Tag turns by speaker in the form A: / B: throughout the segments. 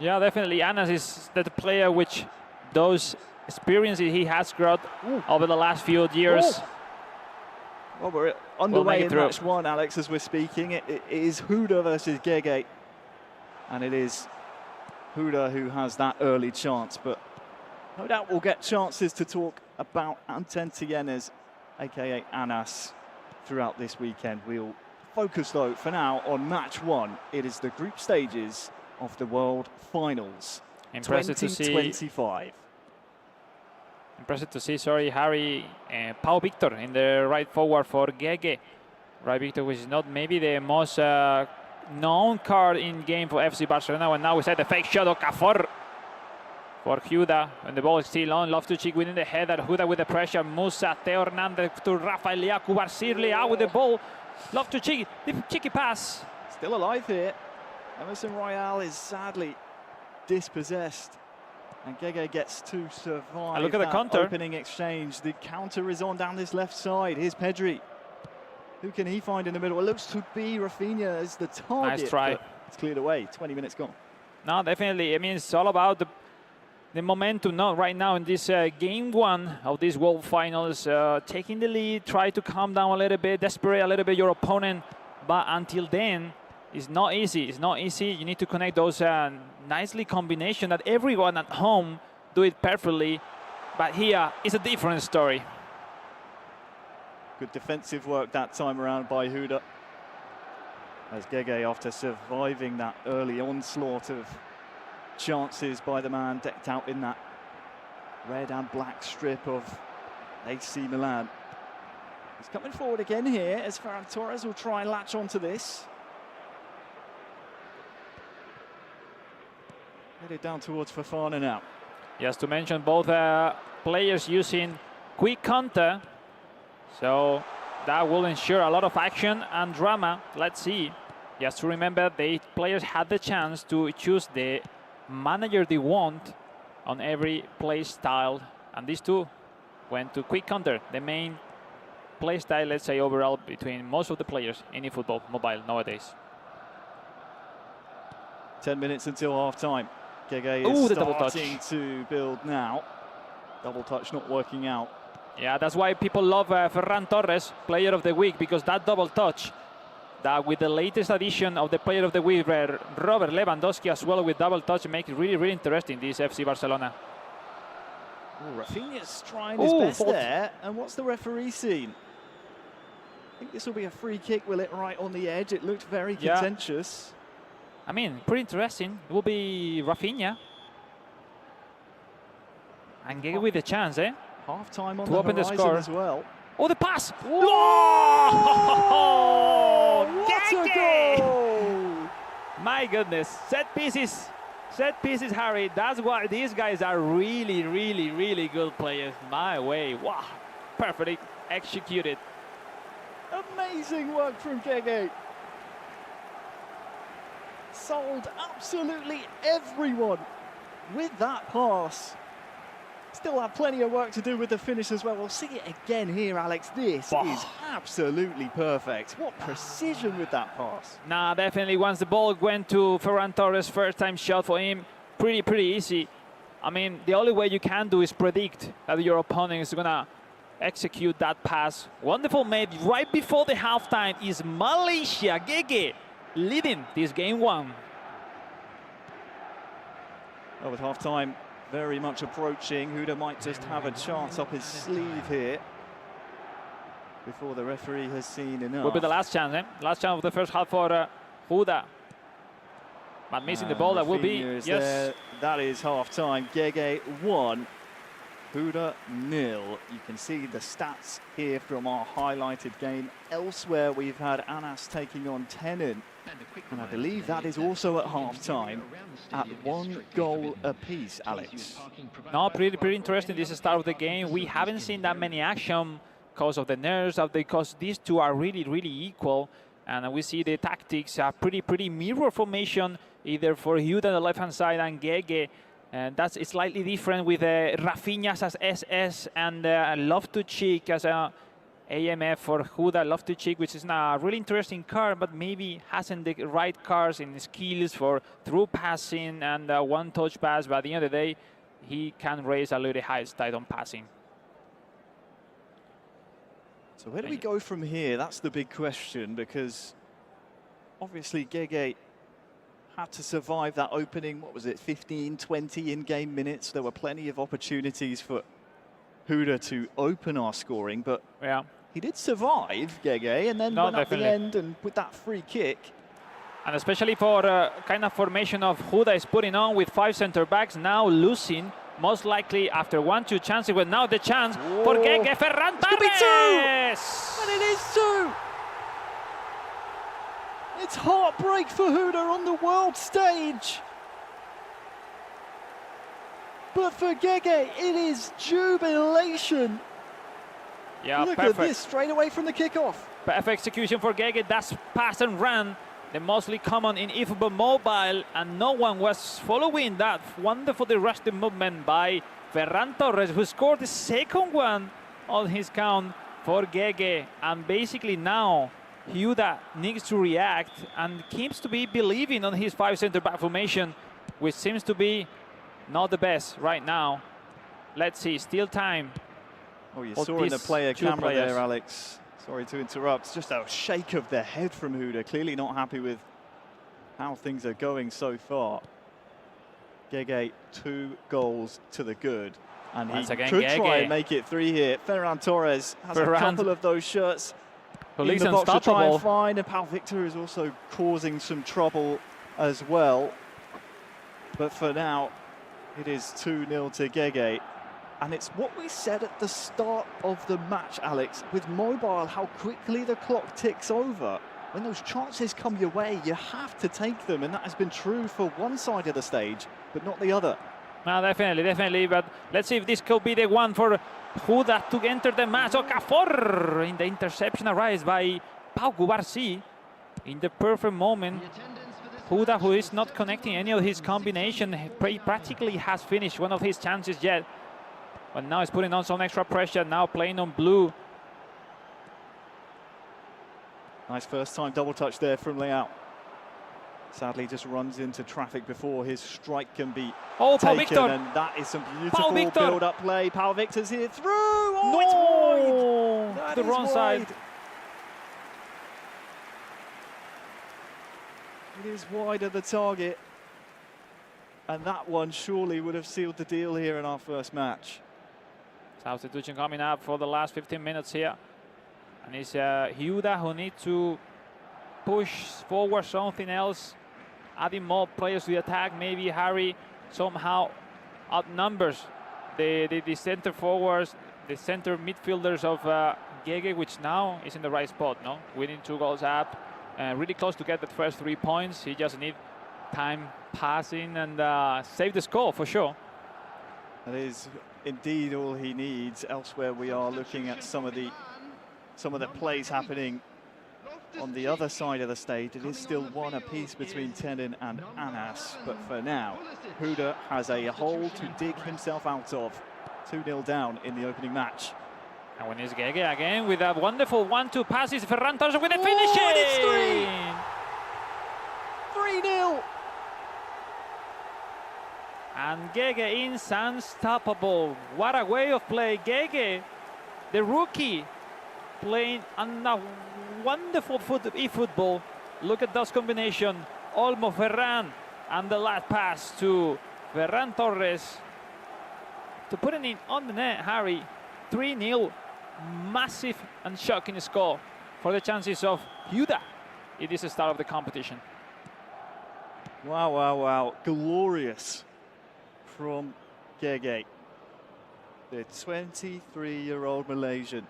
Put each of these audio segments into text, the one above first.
A: Yeah, definitely. Anas is the player which those experiences he has grown over the last few years.
B: Well, we're underway in match one, Alex, as we're speaking. It is Huda versus Gege. And it is Huda who has that early chance. But no doubt we'll get chances to talk about Anten Tienes, a.k.a. Anas, throughout this weekend. We'll focus, though, for now on match one. It is the group stages of the World Finals.
A: Impressive
B: 2025.
A: Impressive to see, Harry and Pau Victor in the right forward for Gege. Right, Victor, which is not maybe the most known card in game for FC Barcelona. And now we set the fake shot of Okafor for Huda. And the ball is still on. Loftus-Cheek winning the header. Huda with the pressure. Musa, Theo Hernandez to Rafael Leao. Cubarsirli out with the ball. Loftus-Cheek, the cheeky pass.
B: Still alive here. Emerson Royale is sadly dispossessed. And Gege gets to survive.
A: And look at the counter.
B: Opening exchange. The counter is on down this left side. Here's Pedri. Who can he find in the middle? It looks to be Rafinha as the target.
A: Nice try.
B: It's cleared away. 20 minutes gone.
A: No, definitely. I mean, it's all about the momentum now, right now in this game one of these World Finals. Taking the lead, try to calm down a little bit, desperate a little bit your opponent. But until then, it's not easy. It's not easy. You need to connect those nicely combination that everyone at home do it perfectly. But here is a different story.
B: Good defensive work that time around by Huda. As Gege, after surviving that early onslaught of chances by the man decked out in that red and black strip of AC Milan. He's coming forward again here as Ferran Torres will try and latch onto this. Headed down towards Fofana now.
A: Just to mention, both players using quick counter. So that will ensure a lot of action and drama. Let's see. Just to remember, the players had the chance to choose the manager they want on every play style. And these two went to quick counter, the main play style, let's say, overall between most of the players in eFootball Mobile nowadays.
B: 10 minutes until half-time. Gege is starting to build now. Double touch not working out.
A: Yeah, that's why people love Ferran Torres, Player of the Week, because that double touch, that with the latest addition of the Player of the Week, Robert Lewandowski as well with double touch, make it really, really interesting, this FC Barcelona.
B: Ooh, Rafinha's trying his best there. And what's the referee seen? I think this will be a free kick, will it, right on the edge? It looked very contentious.
A: I mean, pretty interesting. It will be Rafinha. And Gege with the chance,
B: Half-time on
A: to
B: the
A: open the score
B: as well.
A: Oh, the pass!
B: Oh,
A: what
B: a goal!
A: My goodness, set pieces, Harry. That's why these guys are really, really, really good players. My way, wow, perfectly executed.
B: Amazing work from Gege. Sold absolutely everyone with that pass. Still have plenty of work to do with the finish as well. We'll see it again here, Alex. This is absolutely perfect. What precision with that pass.
A: Nah, definitely once the ball went to Ferran Torres, first time shot for him, pretty easy. I mean, the only way you can do is predict that your opponent is gonna execute that pass. Wonderful made right before the halftime is Malaysia. Gege leading this game one.
B: Well, with halftime very much approaching, Huda might just have a chance up his sleeve here before the referee has seen enough.
A: Will be the last chance, Last chance of the first half for Huda. But missing the ball, that will be, yes.
B: There. That is half-time. Gege 1, Huda 0. You can see the stats here from our highlighted game. Elsewhere, we've had Anas taking on Tenin. And I believe that is also at half-time at 1 goal apiece, Alex.
A: No, pretty interesting, this start of the game. We haven't seen that many action because of the nerves, because these two are really, really equal. And we see the tactics are pretty mirror formation, either for Huda on the left-hand side and Gege. And that's slightly different with Rafinha as SS and Loftus-Cheek as a AMF for Huda Loftus-Cheek, which is now a really interesting card, but maybe hasn't the right cards in skills for through passing and one-touch pass. But at the end of the day, he can raise a little high side on passing.
B: So where do we go from here? That's the big question, because obviously Gege had to survive that opening, what was it, 15, 20 in-game minutes. There were plenty of opportunities for Huda to open our scoring, but
A: yeah,
B: he did survive, Gege, and then went up the end and with that free kick.
A: And especially for kind of formation of Huda is putting on with 5 centre-backs, now losing, most likely after 1-2 chances, but now the chance for Gege, Ferran Torres!
B: And it is 2! It's heartbreak for Huda on the world stage. But for Gege, it is jubilation.
A: Yeah,
B: look
A: perfect.
B: At this, straight away from the kickoff.
A: Perfect execution for Gege. That's pass and run, the mostly common in eFootball Mobile, and no one was following that wonderfully rushed movement by Ferran Torres, who scored the second one on his count for Gege. And basically now Huda needs to react and keeps to be believing on his 5 centre-back formation, which seems to be not the best right now. Let's see, still time.
B: Oh, you saw in the player camera there, Alex. Sorry to interrupt. Just a shake of the head from Huda. Clearly not happy with how things are going so far. Gege, 2 goals to the good. And he could try and make it 3 here. Ferran Torres has a couple of those shirts in the box to try and find. And Pau Victor is also causing some trouble as well. But for now, it is 2-0 to Gege. And it's what we said at the start of the match, Alex, with mobile, how quickly the clock ticks over. When those chances come your way, you have to take them, and that has been true for one side of the stage, but not the other.
A: No, definitely, but let's see if this could be the one for Huda to enter the match. Okafor in the interception arrives by Pau Cubarsí in the perfect moment. Huda, who is not connecting any of his combination, practically has finished one of his chances yet. But now he's putting on some extra pressure, now playing on blue.
B: Nice first time double touch there from Leao. Sadly just runs into traffic before his strike can be taken.
A: Victor.
B: And that is some beautiful build-up play. Pau Victor's here through. Oh, no! It's wide. That
A: the wrong side.
B: It is wide of the target. And that one surely would have sealed the deal here in our first match.
A: Substitution coming up for the last 15 minutes here. And it's Huda who needs to push forward something else, adding more players to the attack. Maybe Harry somehow outnumbers the center forwards, the center midfielders of Gege, which now is in the right spot, no? Winning 2 goals up, really close to get the first 3 points. He just needs time passing and save the score for sure.
B: That is indeed all he needs. Elsewhere we are looking at some of the plays happening on the other side of the stage. It is still 1 apiece between Tenin and Anas, but for now Huda has a hole to dig himself out of. 2-0 down in the opening match.
A: And when it's Gege again with a wonderful 1-2 passes, Ferran Torres with the finishing!
B: And it's 3-0!
A: And Gege is unstoppable. What a way of play. Gege, the rookie, playing on a wonderful eFootball. Look at those combination. Olmo, Ferran, and the last pass to Ferran Torres to put it in on the net. Harry, 3-0. Massive and shocking score for the chances of Huda. It is the start of the competition.
B: Wow, wow, wow. Glorious from Gege, the 23-year-old Malaysian,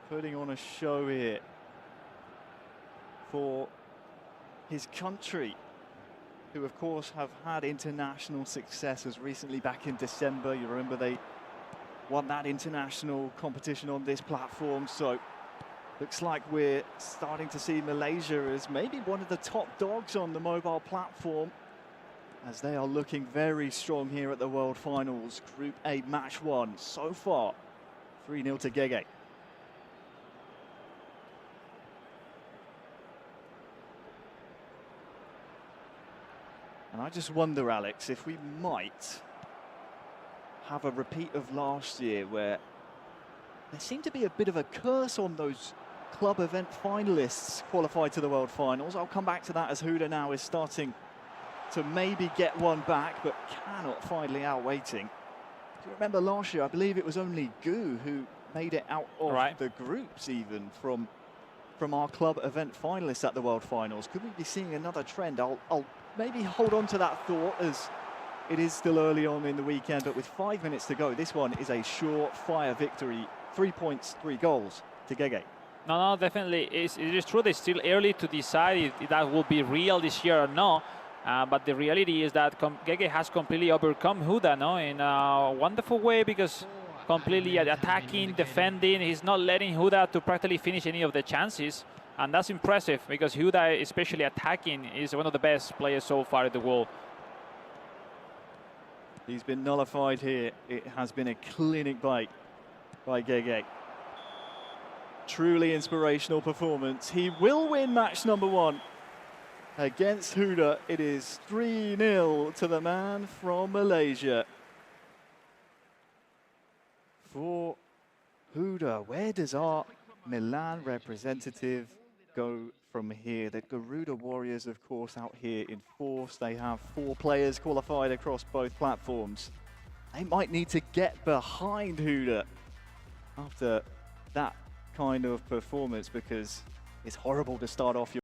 B: putting on a show here for his country, who of course have had international success as recently back in December. You remember they won that international competition on this platform, so looks like we're starting to see Malaysia as maybe one of the top dogs on the mobile platform, as they are looking very strong here at the World Finals. Group A match 1 so far. 3-0 to Gege. And I just wonder, Alex, if we might have a repeat of last year where there seemed to be a bit of a curse on those club event finalists qualified to the World Finals. I'll come back to that as Huda now is starting to maybe get one back, but cannot finally outweighting. Do you remember last year, I believe it was only Gu who made it out of the groups even from our club event finalists at the World Finals. Could we be seeing another trend? I'll maybe hold on to that thought as it is still early on in the weekend, but with 5 minutes to go, this one is a sure-fire victory. 3 points, 3 goals to Gege.
A: No, definitely. It is true that it's still early to decide if that will be real this year or not. But the reality is that Gege has completely overcome Huda, no, in a wonderful way, because completely attacking, defending. He's not letting Huda to practically finish any of the chances. And that's impressive, because Huda, especially attacking, is one of the best players so far in the world.
B: He's been nullified here. It has been a clinic bite by Gege. Truly inspirational performance. He will win match number 1 against Huda. It is 3-0 to the man from Malaysia. For Huda, where does our Milan representative go from here? The Garuda Warriors, of course, out here in force. They have 4 players qualified across both platforms. They might need to get behind Huda after that kind of performance, because it's horrible to start off your